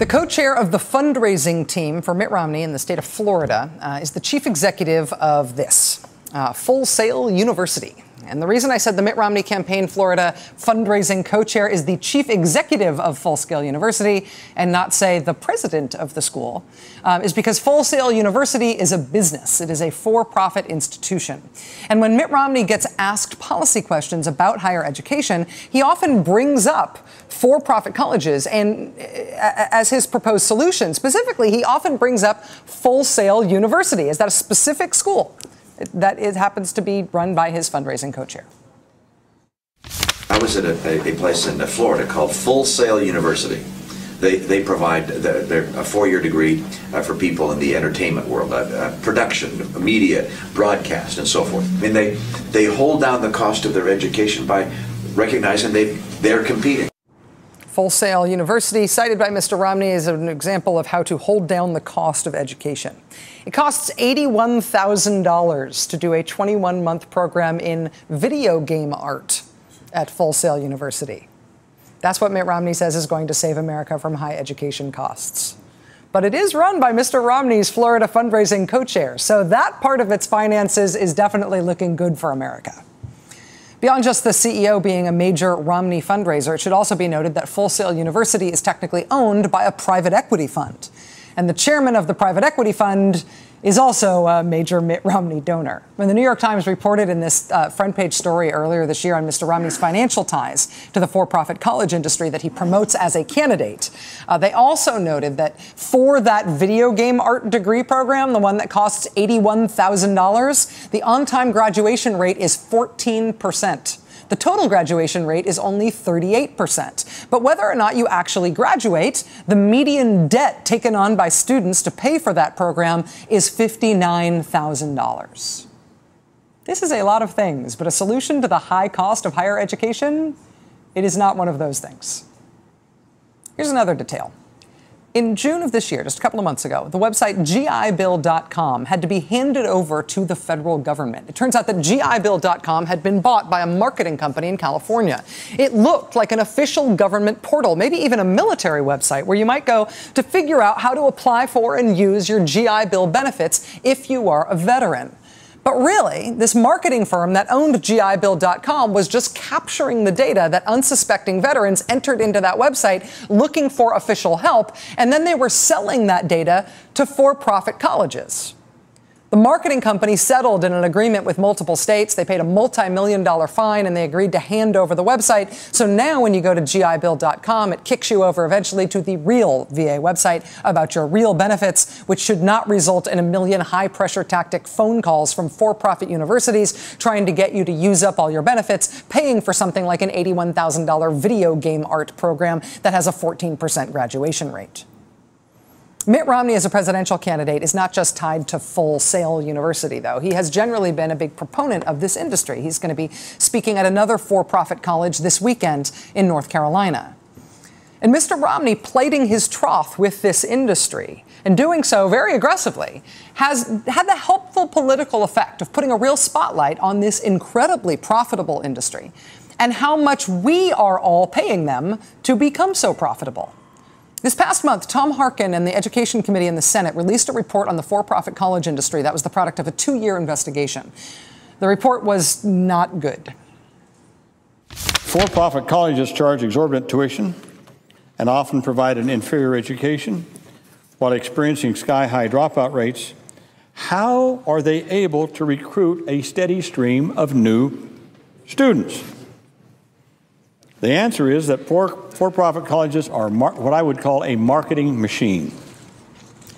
The co-chair of the fundraising team for Mitt Romney in the state of Florida is the chief executive of this, Full Sail University. And the reason I said the Mitt Romney Campaign Florida fundraising co-chair is the chief executive of Full Sail University and not, say, the president of the school is because Full Sail University is a business. It is a for-profit institution. And when Mitt Romney gets asked policy questions about higher education, he often brings up for-profit colleges and as his proposed solution. Specifically, he often brings up Full Sail University. Is that a specific school that it happens to be run by his fundraising co-chair? I was at a place in Florida called Full Sail University. They provide a four-year degree for people in the entertainment world, production, media, broadcast, and so forth. I mean, they hold down the cost of their education by recognizing they're competing. Full Sail University, cited by Mr. Romney as an example of how to hold down the cost of education. It costs $81,000 to do a 21-month program in video game art at Full Sail University. That's what Mitt Romney says is going to save America from high education costs. But it is run by Mr. Romney's Florida fundraising co-chair, so that part of its finances is definitely looking good for America. Beyond just the CEO being a major Romney fundraiser, it should also be noted that Full Sail University is technically owned by a private equity fund. And the chairman of the private equity fund is also a major Mitt Romney donor. When the New York Times reported in this front page story earlier this year on Mr. Romney's financial ties to the for-profit college industry that he promotes as a candidate, they also noted that for that video game art degree program, the one that costs $81,000, the on-time graduation rate is 14%. The total graduation rate is only 38%. But whether or not you actually graduate, the median debt taken on by students to pay for that program is $59,000. This is a lot of things, but a solution to the high cost of higher education, it is not one of those things. Here's another detail. In June of this year, just a couple of months ago, the website GIBill.com had to be handed over to the federal government. It turns out that GIBill.com had been bought by a marketing company in California. It looked like an official government portal, maybe even a military website where you might go to figure out how to apply for and use your GI Bill benefits if you are a veteran. But really, this marketing firm that owned GIBill.com was just capturing the data that unsuspecting veterans entered into that website looking for official help, and then they were selling that data to for-profit colleges. The marketing company settled in an agreement with multiple states. They paid a multi-million-dollar fine, and they agreed to hand over the website. So now when you go to GIBill.com, it kicks you over eventually to the real VA website about your real benefits, which should not result in a million high-pressure tactic phone calls from for-profit universities trying to get you to use up all your benefits, paying for something like an $81,000 video game art program that has a 14% graduation rate. Mitt Romney as a presidential candidate is not just tied to Full Sail University, though. He has generally been a big proponent of this industry. He's going to be speaking at another for-profit college this weekend in North Carolina. And Mr. Romney plating his trough with this industry, and doing so very aggressively, has had the helpful political effect of putting a real spotlight on this incredibly profitable industry and how much we are all paying them to become so profitable. This past month, Tom Harkin and the Education Committee in the Senate released a report on the for-profit college industry that was the product of a 2-year investigation. The report was not good. For-profit colleges charge exorbitant tuition and often provide an inferior education while experiencing sky-high dropout rates. How are they able to recruit a steady stream of new students? The answer is that for-profit colleges are what I would call a marketing machine.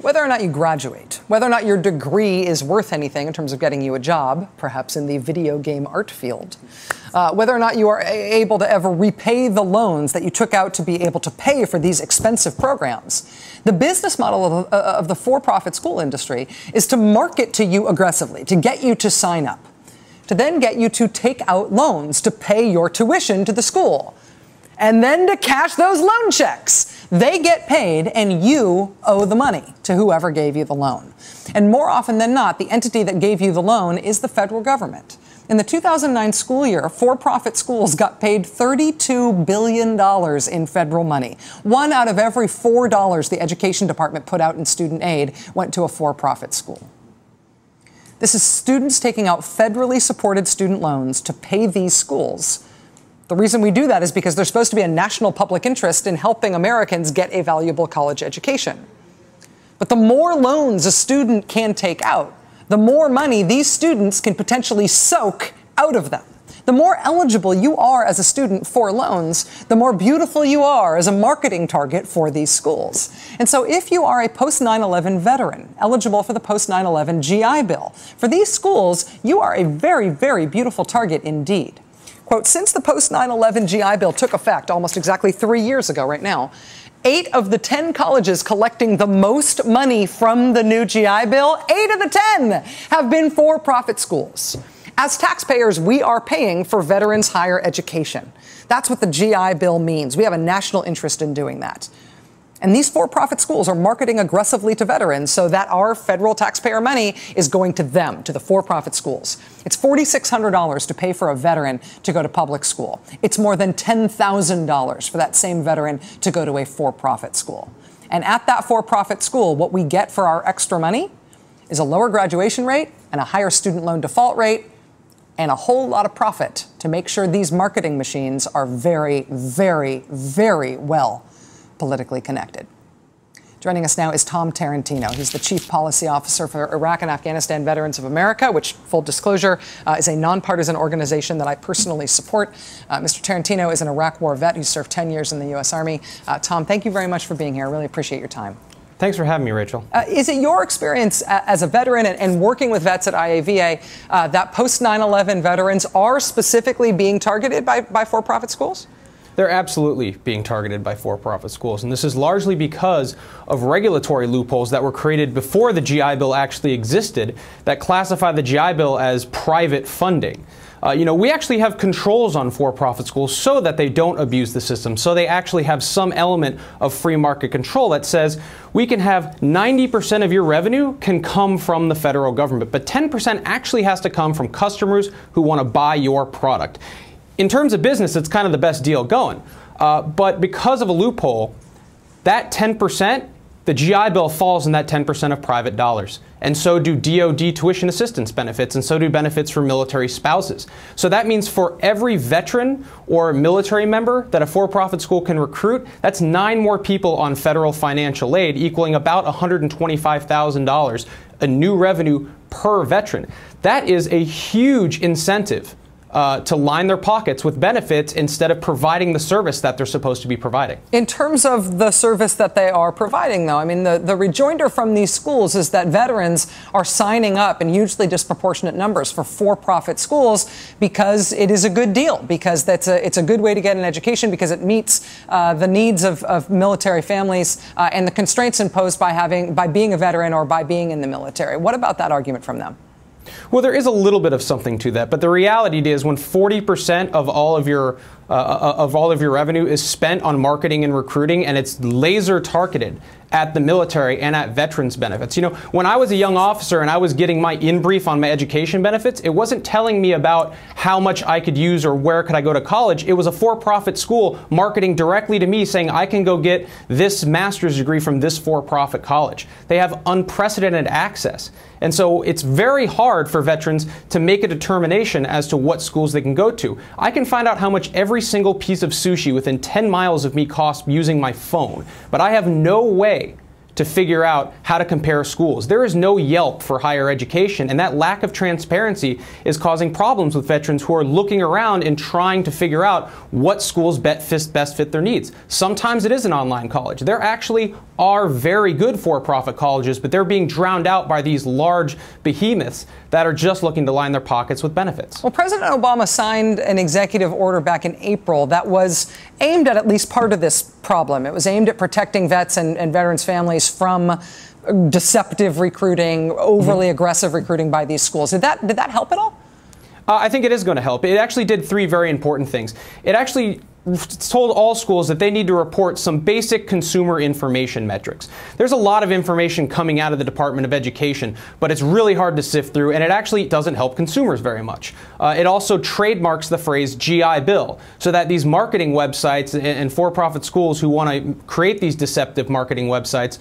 Whether or not you graduate, whether or not your degree is worth anything in terms of getting you a job, perhaps in the video game art field, whether or not you are able to ever repay the loans that you took out to be able to pay for these expensive programs, the business model of the for-profit school industry is to market to you aggressively, to get you to sign up, to then get you to take out loans to pay your tuition to the school, and then to cash those loan checks. They get paid, and you owe the money to whoever gave you the loan. And more often than not, the entity that gave you the loan is the federal government. In the 2009 school year, for-profit schools got paid $32 billion in federal money. 1 out of every $4 the Education Department put out in student aid went to a for-profit school. This is students taking out federally supported student loans to pay these schools. The reason we do that is because there's supposed to be a national public interest in helping Americans get a valuable college education. But the more loans a student can take out, the more money these students can potentially soak out of them. The more eligible you are as a student for loans, the more beautiful you are as a marketing target for these schools. And so if you are a post-9/11 veteran eligible for the post-9/11 GI Bill, for these schools, you are a very, very beautiful target indeed. Quote, since the post-9/11 GI Bill took effect almost exactly 3 years ago right now, 8 of the 10 colleges collecting the most money from the new GI Bill, 8 of the 10 have been for-profit schools. As taxpayers, we are paying for veterans' higher education. That's what the GI Bill means. We have a national interest in doing that. And these for-profit schools are marketing aggressively to veterans so that our federal taxpayer money is going to them, to the for-profit schools. It's $4,600 to pay for a veteran to go to public school. It's more than $10,000 for that same veteran to go to a for-profit school. And at that for-profit school, what we get for our extra money is a lower graduation rate and a higher student loan default rate and a whole lot of profit to make sure these marketing machines are very, very, very well politically connected. Joining us now is Tom Tarantino. He's the Chief Policy Officer for Iraq and Afghanistan Veterans of America, which, full disclosure, is a nonpartisan organization that I personally support. Mr. Tarantino is an Iraq War vet who served 10 years in the U.S. Army. Tom, thank you very much for being here. I really appreciate your time. Thanks for having me, Rachel. Is it your experience as a veteran and working with vets at IAVA that post-9/11 veterans are specifically being targeted by for-profit schools? They're absolutely being targeted by for-profit schools, and this is largely because of regulatory loopholes that were created before the GI Bill actually existed that classify the GI Bill as private funding. We actually have controls on for-profit schools so that they don't abuse the system, so they actually have some element of free market control that says we can have 90% of your revenue can come from the federal government, but 10% actually has to come from customers who want to buy your product. In terms of business, it's kind of the best deal going. But because of a loophole, that 10%, the GI Bill falls in that 10% of private dollars. And so do DoD tuition assistance benefits, and so do benefits for military spouses. So that means for every veteran or military member that a for-profit school can recruit, that's 9 more people on federal financial aid, equaling about $125,000 a new revenue per veteran. That is a huge incentive to line their pockets with benefits instead of providing the service that they're supposed to be providing. In terms of the service that they are providing, though, I mean, the rejoinder from these schools is that veterans are signing up in hugely disproportionate numbers for for-profit schools because it is a good deal, because it's a good way to get an education, because it meets the needs of military families and the constraints imposed by being a veteran or by being in the military. What about that argument from them? Well, there is a little bit of something to that, but the reality is when 40% of all of your revenue is spent on marketing and recruiting, and it's laser targeted at the military and at veterans benefits. You know, when I was a young officer and I was getting my in-brief on my education benefits, it wasn't telling me about how much I could use or where could I go to college. It was a for-profit school marketing directly to me saying I can go get this master's degree from this for-profit college. They have unprecedented access. And so it's very hard for veterans to make a determination as to what schools they can go to. I can find out how much every single piece of sushi within 10 miles of me costs using my phone, but I have no way to figure out how to compare schools. There is no Yelp for higher education, and that lack of transparency is causing problems with veterans who are looking around and trying to figure out what schools best fit their needs. Sometimes it is an online college. There actually are very good for-profit colleges, but they're being drowned out by these large behemoths that are just looking to line their pockets with benefits. Well, President Obama signed an executive order back in April that was aimed at least part of this problem. It was aimed at protecting vets and veterans' families from deceptive recruiting, overly aggressive recruiting by these schools. Did that help at all? I think it is going to help. It actually did 3 very important things. It actually told all schools that they need to report some basic consumer information metrics. There's a lot of information coming out of the Department of Education, but it's really hard to sift through, and it actually doesn't help consumers very much. It also trademarks the phrase GI Bill, so that these marketing websites and for-profit schools who want to create these deceptive marketing websites,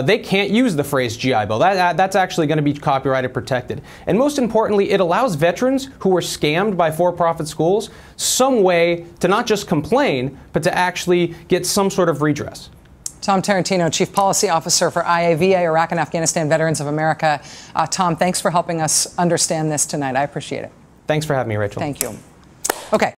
they can't use the phrase GI Bill. That's actually going to be copyrighted protected. And most importantly, it allows veterans who were scammed by for-profit schools some way to not just complain, but to actually get some sort of redress. Tom Tarantino, Chief Policy Officer for IAVA, Iraq and Afghanistan Veterans of America. Tom, thanks for helping us understand this tonight. I appreciate it. Thanks for having me, Rachel. Thank you. Okay.